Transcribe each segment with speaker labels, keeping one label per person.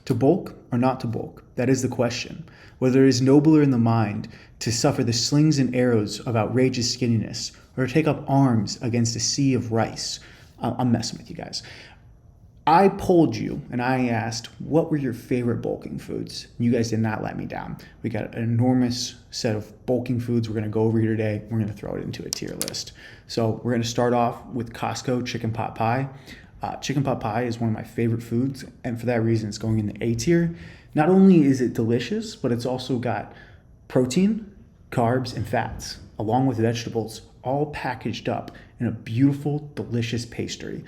Speaker 1: To bulk or not to bulk? That is the question. Whether it is nobler in the mind to suffer the slings and arrows of outrageous skinniness or to take up arms against a sea of rice. I'm messing with you guys. I polled you and I asked, what were your favorite bulking foods? You guys did not let me down. We got an enormous set of bulking foods we're going to go over here today. We're going to throw it into a tier list. So we're going to start off with Costco chicken pot pie. Chicken pot pie is one of my favorite foods, and for that reason, it's going in the A tier. Not only is it delicious, but it's also got protein, carbs, and fats, along with vegetables, all packaged up in a beautiful, delicious pastry.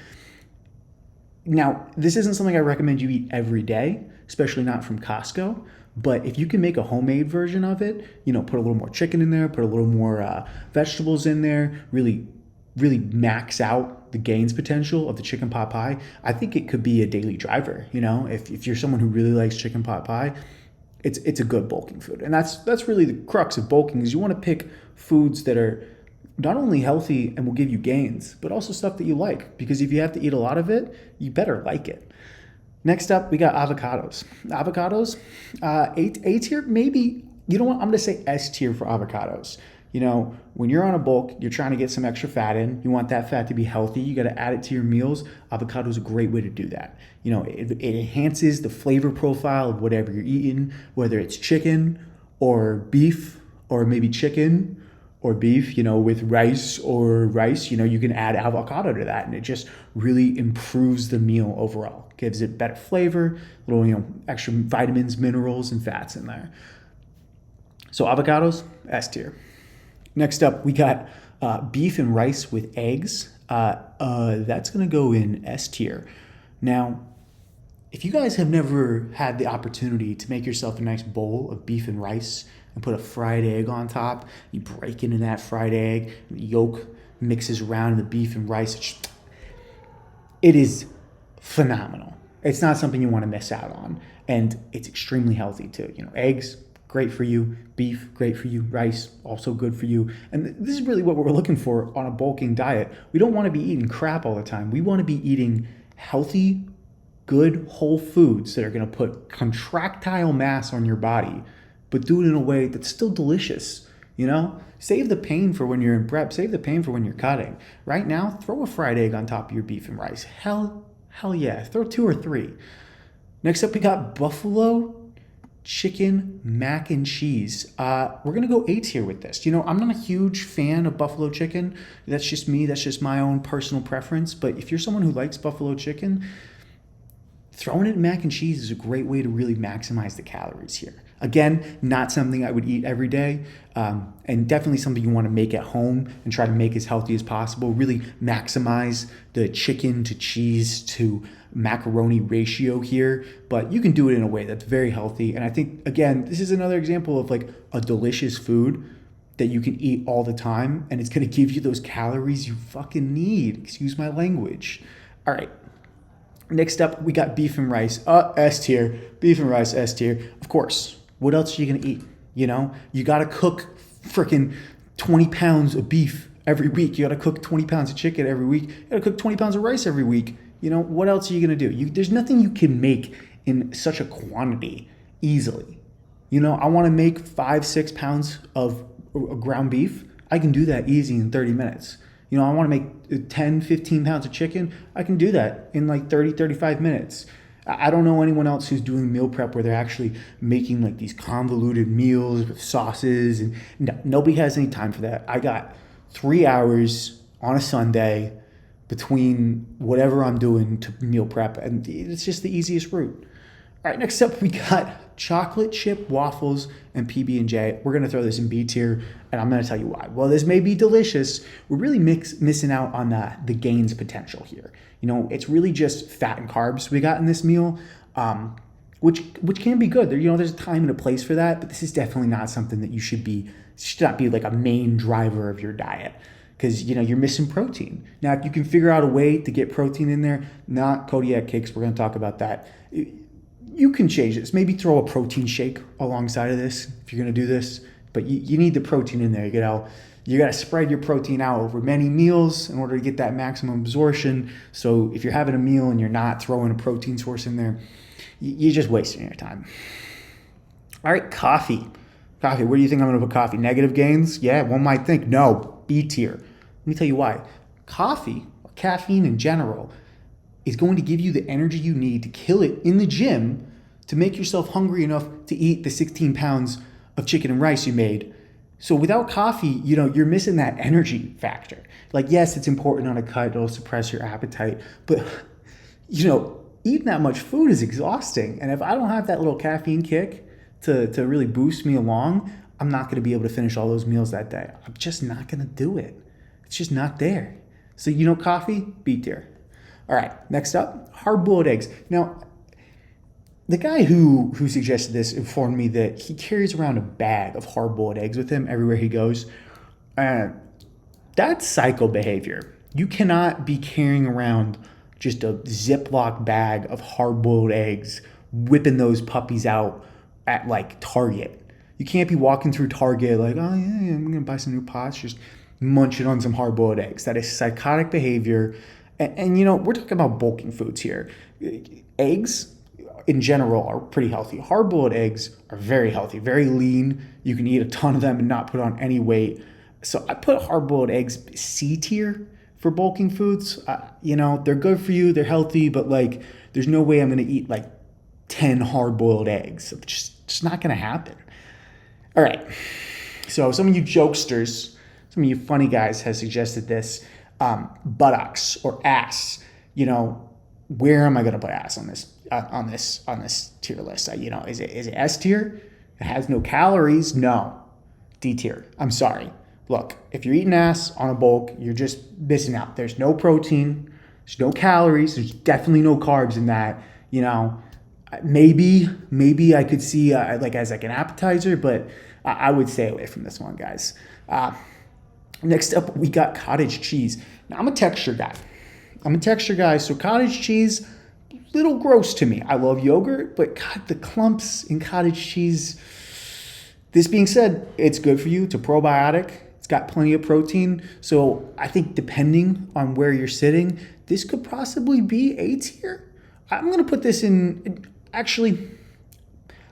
Speaker 1: Now, this isn't something I recommend you eat every day, especially not from Costco. But if you can make a homemade version of it, put a little more chicken in there, put a little more vegetables in there, really max out the gains potential of the chicken pot pie, I think it could be a daily driver. If you're someone who really likes chicken pot pie, it's a good bulking food. And that's really the crux of bulking, is you want to pick foods that are not only healthy and will give you gains, but also stuff that you like, because if you have to eat a lot of it, you better like it. Next up, we got avocados. Avocados, A tier, maybe. You know what? I'm going to say S tier for avocados. When you're on a bulk, you're trying to get some extra fat in. You want that fat to be healthy. You got to add it to your meals. Avocado is a great way to do that. It enhances the flavor profile of whatever you're eating, whether it's chicken or beef, or maybe chicken or beef, with rice or rice. You can add avocado to that, and it just really improves the meal overall. Gives it better flavor, little, extra vitamins, minerals, and fats in there. So avocados, S tier. Next up, we got beef and rice with eggs. That's going to go in S tier. Now, if you guys have never had the opportunity to make yourself a nice bowl of beef and rice and put a fried egg on top, you break into that fried egg, the yolk mixes around in the beef and rice. It is phenomenal. It's not something you want to miss out on. And it's extremely healthy too. Eggs, great for you. Beef, great for you. Rice, also good for you. And this is really what we're looking for on a bulking diet. We don't want to be eating crap all the time. We want to be eating healthy, good, whole foods that are going to put contractile mass on your body, but do it in a way that's still delicious. Save the pain for when you're in prep. Save the pain for when you're cutting. Right now, throw a fried egg on top of your beef and rice. Hell yeah. Throw 2 or 3. Next up, we got buffalo chicken mac and cheese. We're going to go A tier with this. I'm not a huge fan of buffalo chicken. That's just me. That's just my own personal preference. But if you're someone who likes buffalo chicken, throwing it in mac and cheese is a great way to really maximize the calories here. Again, not something I would eat every day, and definitely something you want to make at home and try to make as healthy as possible. Really maximize the chicken to cheese to macaroni ratio here, but you can do it in a way that's very healthy. And I think, again, this is another example of like a delicious food that you can eat all the time, and it's going to give you those calories you fucking need. Excuse my language. All right. Next up, we got beef and rice. S tier. Beef and rice, S tier. Of course. What else are you going to eat? You got to cook freaking 20 pounds of beef every week. You got to cook 20 pounds of chicken every week. You got to cook 20 pounds of rice every week. What else are you going to do? There's nothing you can make in such a quantity easily. I want to make 5-6 pounds of ground beef. I can do that easy in 30 minutes. I want to make 10-15 pounds of chicken. I can do that in like 30-35 minutes. I don't know anyone else who's doing meal prep where they're actually making like these convoluted meals with sauces, and nobody has any time for that. I got 3 hours on a Sunday between whatever I'm doing to meal prep, and it's just the easiest route. All right, next up we got chocolate chip waffles and PB&J. We're going to throw this in B tier, and I'm going to tell you why. While this may be delicious, we're really missing out on the gains potential here. It's really just fat and carbs we got in this meal, which can be good. There's a time and a place for that, but this is definitely not something that should not be like a main driver of your diet, because you're missing protein. Now, if you can figure out a way to get protein in there, not Kodiak cakes, we're going to talk about that. You can change this. Maybe throw a protein shake alongside of this if you're going to do this, but you need the protein in there. You got to spread your protein out over many meals in order to get that maximum absorption. So if you're having a meal and you're not throwing a protein source in there, you're just wasting your time. All right, coffee. Coffee, where do you think I'm going to put coffee? Negative gains? Yeah, one might think. No, B tier. Let me tell you why. Coffee, or caffeine in general, is going to give you the energy you need to kill it in the gym to make yourself hungry enough to eat the 16 pounds of chicken and rice you made. So without coffee, you're missing that energy factor. Like, yes, it's important on a cut, it'll suppress your appetite, but eating that much food is exhausting. And if I don't have that little caffeine kick to really boost me along, I'm not going to be able to finish all those meals that day. I'm just not going to do it. It's just not there. So, coffee, B tier. All right, next up, hard-boiled eggs. Now, the guy who suggested this informed me that he carries around a bag of hard-boiled eggs with him everywhere he goes. That's psycho behavior. You cannot be carrying around just a Ziploc bag of hard-boiled eggs, whipping those puppies out at like Target. You can't be walking through Target like, oh yeah, I'm gonna buy some new pots, just munching on some hard-boiled eggs. That is psychotic behavior. And we're talking about bulking foods here. Eggs in general are pretty healthy. Hard-boiled eggs are very healthy, very lean. You can eat a ton of them and not put on any weight. So I put hard-boiled eggs C tier for bulking foods. They're good for you, they're healthy, but like there's no way I'm gonna eat like 10 hard-boiled eggs. It's just not gonna happen. All right, so some of you jokesters, some of you funny guys have suggested this. Buttocks or ass. Where am I gonna put ass on this tier list? Is it S tier? It has no calories? No. D tier. I'm sorry. Look, if you're eating ass on a bulk, you're just missing out. There's no protein, there's no calories, there's definitely no carbs in that. Maybe I could see as an appetizer, but I would stay away from this one, guys. Next up, we got cottage cheese. Now, I'm a texture guy. So cottage cheese, little gross to me. I love yogurt, but God, the clumps in cottage cheese. This being said, it's good for you. It's a probiotic. It's got plenty of protein. So I think depending on where you're sitting, this could possibly be A tier. I'm going to put this in, actually,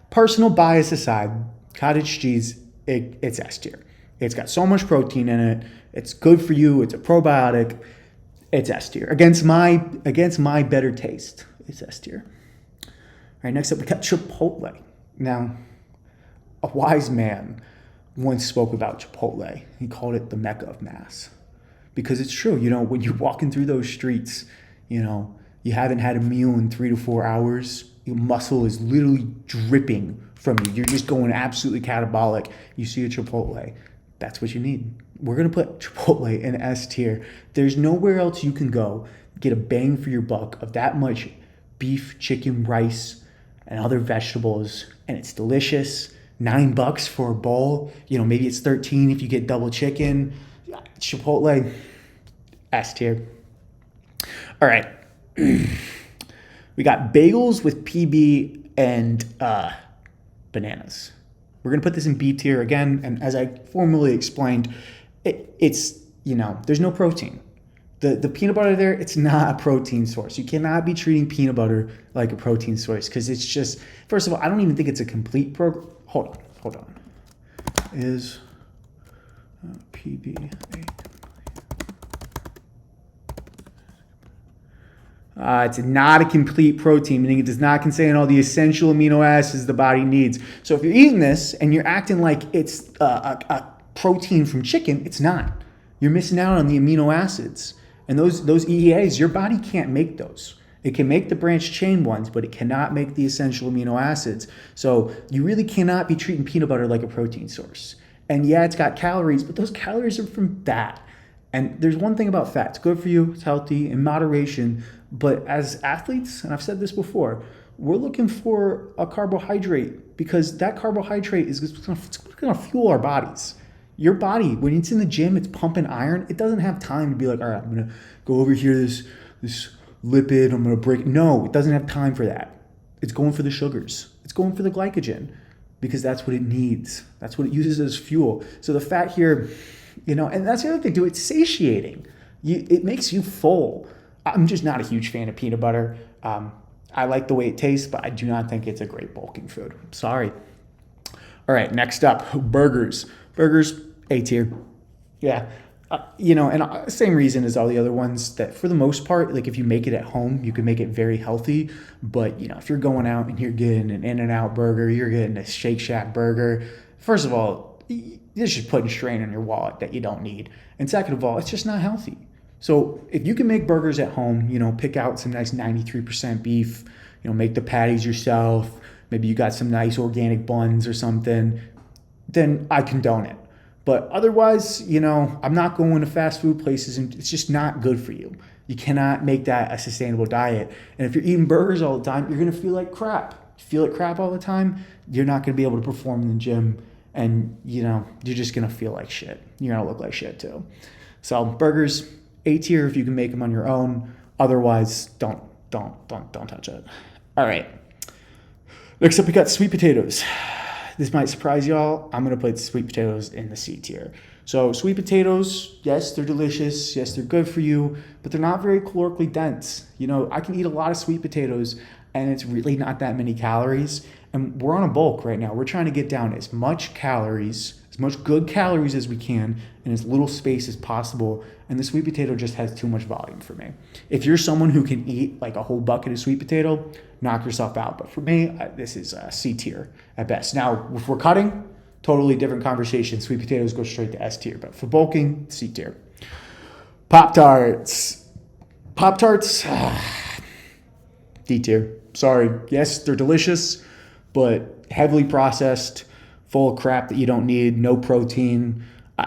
Speaker 1: personal bias aside, cottage cheese, it's S tier. It's got so much protein in it. It's good for you. It's a probiotic. It's S tier. Against my better taste, it's S tier. All right, next up, we got Chipotle. Now, a wise man once spoke about Chipotle. He called it the Mecca of mass. Because it's true, when you're walking through those streets, you haven't had a meal in 3 to 4 hours, your muscle is literally dripping from you. You're just going absolutely catabolic. You see a Chipotle. That's what you need. We're going to put Chipotle in S tier. There's nowhere else you can go get a bang for your buck of that much beef, chicken, rice, and other vegetables, and it's delicious. $9 for a bowl. Maybe it's 13 if you get double chicken. Chipotle, S tier. All right. We got bagels with PB and bananas. We're going to put this in B tier again, and as I formally explained, it's there's no protein. The peanut butter there, it's not a protein source. You cannot be treating peanut butter like a protein source because it's just, first of all, I don't even think it's a complete program. Hold on. Is PB it's not a complete protein, meaning it does not contain all the essential amino acids the body needs. So if you're eating this and you're acting like it's a protein from chicken, it's not. You're missing out on the amino acids. And those EAs, your body can't make those. It can make the branched chain ones, but it cannot make the essential amino acids. So you really cannot be treating peanut butter like a protein source. And yeah, it's got calories, but those calories are from fat. And there's one thing about fat. It's good for you. It's healthy in moderation. But as athletes, and I've said this before, we're looking for a carbohydrate because that carbohydrate is going to fuel our bodies. Your body, when it's in the gym, it's pumping iron. It doesn't have time to be like, all right, I'm going to go over here, this lipid, I'm going to break. No, it doesn't have time for that. It's going for the sugars. It's going for the glycogen because that's what it needs. That's what it uses as fuel. So the fat here, and that's the other thing too, it's satiating. It makes you full. I'm just not a huge fan of peanut butter. I I like the way it tastes, but I do not think it's a great bulking food. Sorry. All right, next up, burgers. Burgers, A tier. Yeah. And same reason as all the other ones, that for the most part, like if you make it at home, you can make it very healthy. But, if you're going out and you're getting an In-N-Out burger, you're getting a Shake Shack burger, first of all, this is putting strain on your wallet that you don't need. And second of all, it's just not healthy. So if you can make burgers at home, pick out some nice 93% beef, make the patties yourself, maybe you got some nice organic buns or something, then I condone it. But otherwise, I'm not going to fast food places, and it's just not good for you. You cannot make that a sustainable diet. And if you're eating burgers all the time, you're going to feel like crap. You feel like crap all the time, you're not going to be able to perform in the gym, and you're just going to feel like shit. You're going to look like shit too. So burgers, A tier if you can make them on your own. Otherwise, don't touch it. All right. Next up, we got sweet potatoes. This might surprise y'all. I'm going to put sweet potatoes in the C tier. So sweet potatoes, yes, they're delicious. Yes, they're good for you, but they're not very calorically dense. I can eat a lot of sweet potatoes, and it's really not that many calories. And we're on a bulk right now. We're trying to get down as much calories, as much good calories as we can, in as little space as possible. And the sweet potato just has too much volume for me. If you're someone who can eat like a whole bucket of sweet potato, knock yourself out. But for me, this is C tier at best. Now, if we're cutting, totally different conversation. Sweet potatoes go straight to S tier. But for bulking, C tier. Pop-Tarts. Pop-Tarts, D tier. Sorry. Yes, they're delicious, but heavily processed, full of crap that you don't need, no protein.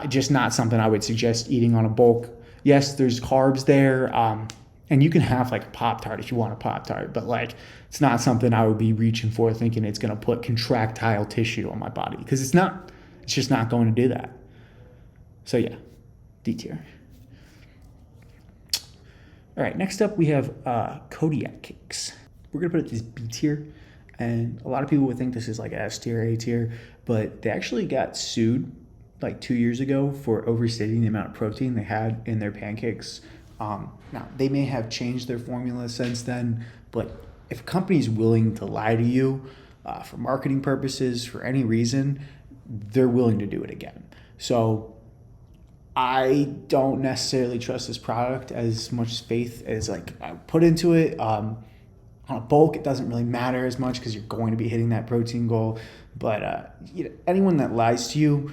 Speaker 1: Just not something I would suggest eating on a bulk. Yes, there's carbs there, and you can have like a Pop-Tart if you want a Pop-Tart, but like it's not something I would be reaching for thinking it's going to put contractile tissue on my body, because it's not. It's just not going to do that. So yeah, D tier. All right, next up we have Kodiak cakes. We're going to put it this B tier, and a lot of people would think this is like S tier, A tier, but they actually got sued like 2 years ago for overstating the amount of protein they had in their pancakes. Now, they may have changed their formula since then, but if a company's willing to lie to you for marketing purposes, for any reason, they're willing to do it again. So I don't necessarily trust this product as much faith as like I put into it. On a bulk, it doesn't really matter as much because you're going to be hitting that protein goal. But anyone that lies to you,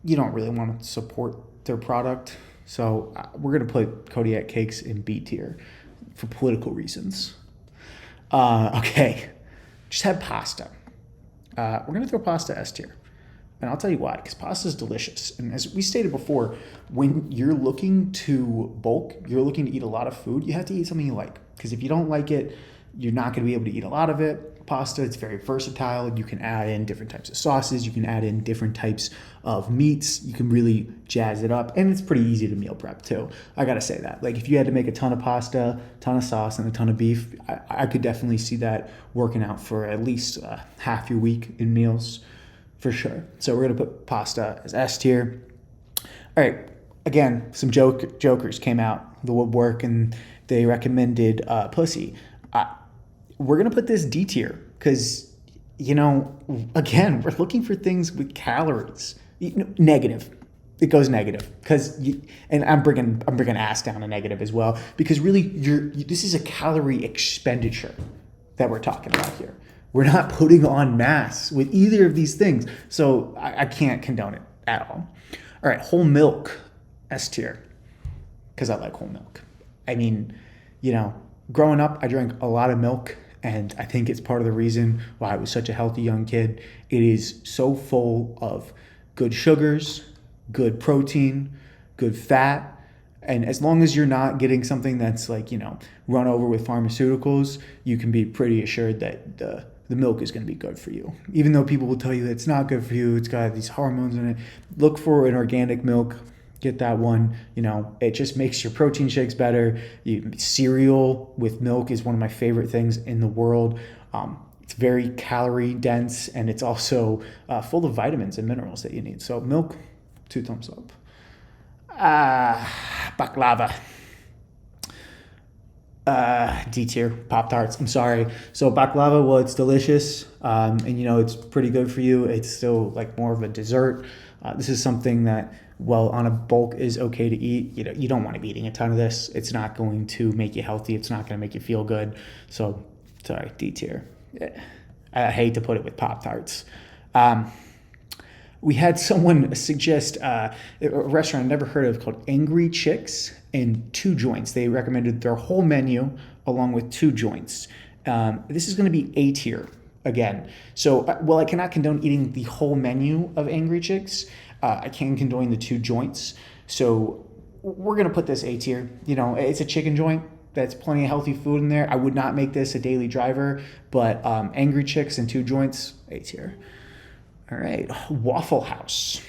Speaker 1: you don't really want to support their product. So we're going to put Kodiak cakes in B tier for political reasons. Okay, just had pasta. We're going to throw pasta S tier. And I'll tell you why, because pasta is delicious. And as we stated before, when you're looking to bulk, you're looking to eat a lot of food, you have to eat something you like. Because if you don't like it, you're not going to be able to eat a lot of it. Pasta, it's very versatile. You can add in different types of sauces. You can add in different types of meats. You can really jazz it up. And it's pretty easy to meal prep too. I got to say that. Like if you had to make a ton of pasta, ton of sauce, and a ton of beef, I could definitely see that working out for at least half your week in meals for sure. So we're going to put pasta as S tier. All right. Again, some jokers came out the woodwork and they recommended pussy. We're going to put this D tier because, again, we're looking for things with calories. Negative. It goes negative because, and I'm bringing ass down to negative as well, because really this is a calorie expenditure that we're talking about here. We're not putting on mass with either of these things. So I can't condone it at all. All right, whole milk, S tier, because I like whole milk. I mean, growing up, I drank a lot of milk, and I think it's part of the reason why I was such a healthy young kid. It is so full of good sugars, good protein, good fat, and as long as you're not getting something that's like, run over with pharmaceuticals, you can be pretty assured that the milk is going to be good for you. Even though people will tell you that it's not good for you, it's got these hormones in it, look for an organic milk. Get that one. It just makes your protein shakes better. Cereal with milk is one of my favorite things in the world. It's very calorie dense, and it's also full of vitamins and minerals that you need. So milk, 2 thumbs up. Baklava. D tier. Pop-Tarts. I'm sorry. So baklava, well, it's delicious, and it's pretty good for you. It's still like more of a dessert. This is something that, well, on a bulk is okay to eat. You don't want to be eating a ton of this. It's not going to make you healthy. It's not going to make you feel good. So, sorry, D tier. I hate to put it with Pop-Tarts. We had someone suggest a restaurant I've never heard of called Angry Chicks and 2 joints. They recommended their whole menu along with 2 joints. This is going to be A tier again. So, well, I cannot condone eating the whole menu of Angry Chicks. I can condone the 2 joints. So we're going to put this A tier. It's a chicken joint. That's plenty of healthy food in there. I would not make this a daily driver, but Angry Chicks and 2 joints, A tier. All right, Waffle House.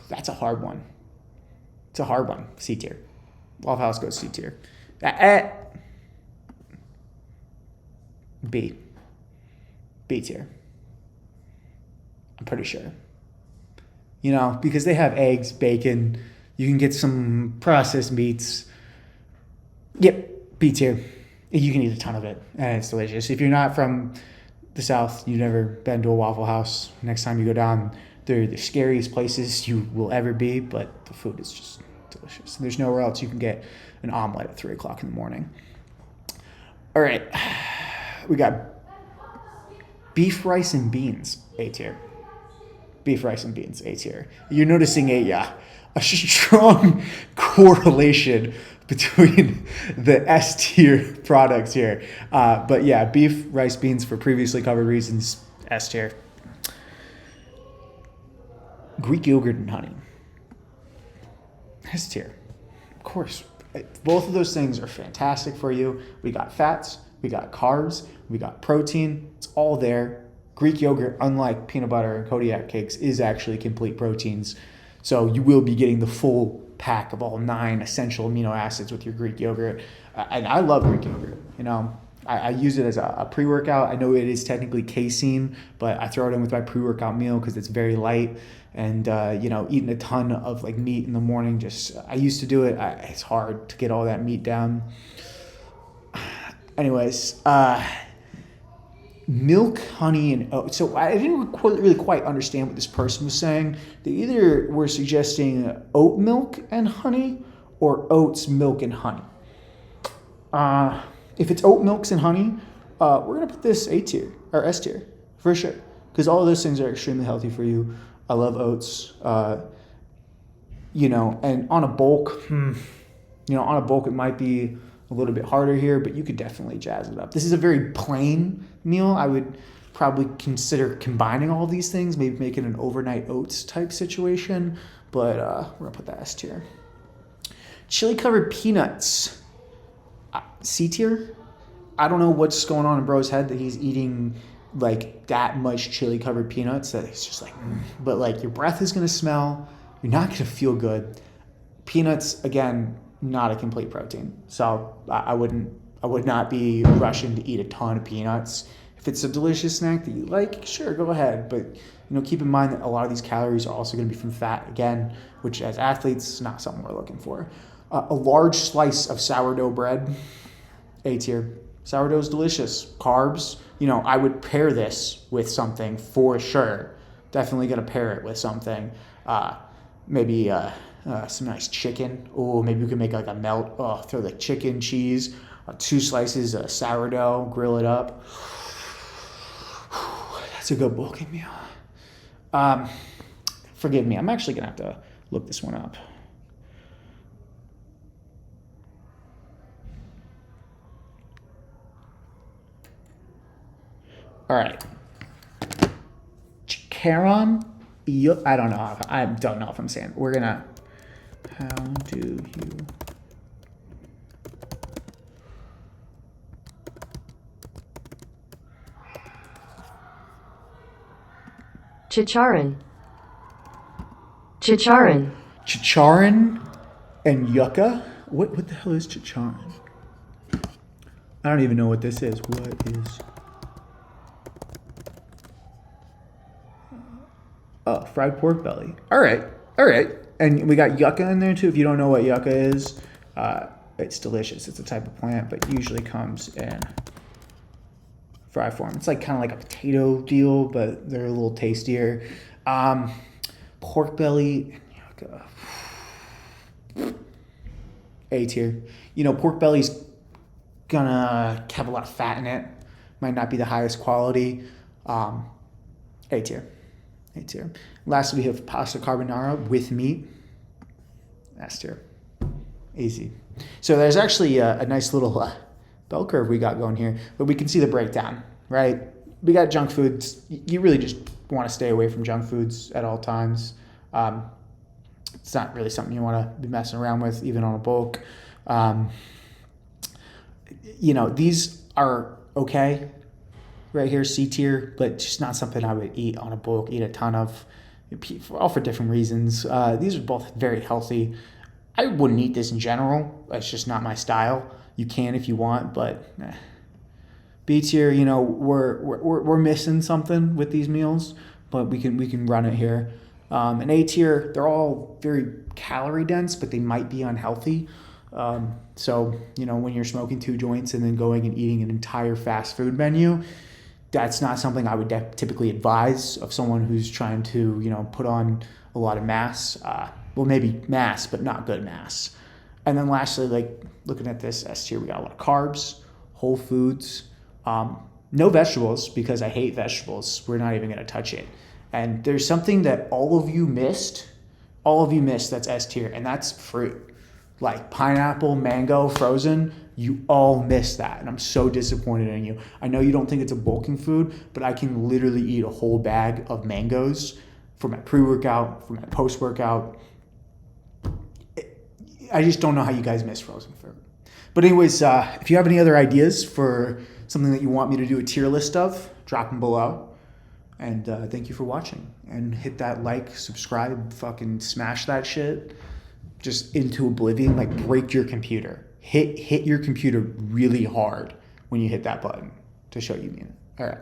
Speaker 1: That's a hard one. It's a hard one. C tier. Waffle House goes C tier. B. B tier. I'm pretty sure. Because they have eggs, bacon. You can get some processed meats. Yep, B tier. You can eat a ton of it, and it's delicious. If you're not from the South, you've never been to a Waffle House, next time you go down, they're the scariest places you will ever be, but the food is just delicious. There's nowhere else you can get an omelet at 3 o'clock in the morning. All right, we got beef, rice, and beans, A tier. Beef, rice, and beans, A tier. You're noticing a strong correlation between the S tier products here. But yeah, beef, rice, beans for previously covered reasons, S tier. Greek yogurt and honey, S tier. Of course, both of those things are fantastic for you. We got fats, we got carbs, we got protein. It's all there. Greek yogurt, unlike peanut butter and Kodiak cakes, is actually complete proteins. So you will be getting the full pack of all 9 essential amino acids with your Greek yogurt. And I love Greek yogurt. I use it as a pre-workout. I know it is technically casein, but I throw it in with my pre-workout meal because it's very light. And, eating a ton of like meat in the morning, I used to do it. It's hard to get all that meat down. Anyways, milk, honey, and oats. So I didn't really quite understand what this person was saying. They either were suggesting oat milk and honey or oats, milk, and honey. If it's oat milks and honey, we're going to put this A tier or S tier for sure, because all of those things are extremely healthy for you. I love oats, and on a bulk, it might be a little bit harder here, but you could definitely jazz it up. This is a very plain meal. I would probably consider combining all these things, maybe making an overnight oats type situation, but we're going to put that S tier. Chili covered peanuts, C tier. I don't know what's going on in bro's head that he's eating like that much chili covered peanuts that it's just like, but like your breath is going to smell. You're not going to feel good. Peanuts, again, not a complete protein. So I would not be rushing to eat a ton of peanuts. If it's a delicious snack that you like, sure, go ahead. But keep in mind that a lot of these calories are also going to be from fat, again, which as athletes is not something we're looking for. A large slice of sourdough bread, A tier. Sourdough is delicious. Carbs, I would pair this with something for sure. Definitely going to pair it with something. Maybe some nice chicken. Oh, maybe we can make like a melt. Oh, throw like chicken, cheese, 2 slices of sourdough, grill it up. That's a good bulking meal. Forgive me. I'm actually going to have to look this one up. All right. Charon. I don't know. I don't know if I'm saying. We're gonna. How do you?
Speaker 2: Chicharin. Chicharin.
Speaker 1: Chicharin and yucca. What the hell is chicharin? I don't even know what this is. What is? Oh, fried pork belly. All right. And we got yucca in there too. If you don't know what yucca is, it's delicious. It's a type of plant, but usually comes in fry form. It's like kind of like a potato deal, but they're a little tastier. Pork belly, yucca. A tier. You know, pork belly's gonna have a lot of fat in it. Might not be the highest quality. A tier. A tier. Lastly, we have pasta carbonara with meat. S tier. Easy. So there's actually a nice little bell curve we got going here, but we can see the breakdown, right? We got junk foods. You really just want to stay away from junk foods at all times. It's not really something you want to be messing around with, even on a bulk. You know, these are okay right here, C tier, but just not something I would eat on a bulk, eat a ton of, all for different reasons. These are both very healthy. I wouldn't eat this in general. It's just not my style. You can if you want, but B tier, you know, we're missing something with these meals, but we can run it here. And A tier, they're all very calorie dense, but they might be unhealthy. So, you know, when you're smoking 2 joints and then going and eating an entire fast food menu, that's not something I would typically advise of someone who's trying to, you know, put on a lot of mass. Well, maybe mass, but not good mass. And then lastly, like looking at this S tier, we got a lot of carbs, whole foods, no vegetables because I hate vegetables. We're not even going to touch it. And there's something that all of you missed that's S tier, and that's fruit. Like pineapple, mango, frozen, you all missed that. And I'm so disappointed in you. I know you don't think it's a bulking food, but I can literally eat a whole bag of mangoes for my pre-workout, for my post-workout. I just don't know how you guys miss frozen fruit. But anyways, if you have any other ideas for something that you want me to do a tier list of, drop them below. And thank you for watching. And hit that like, subscribe, fucking smash that shit just into oblivion. Like break your computer. Hit your computer really hard when you hit that button to show you mean it. All right.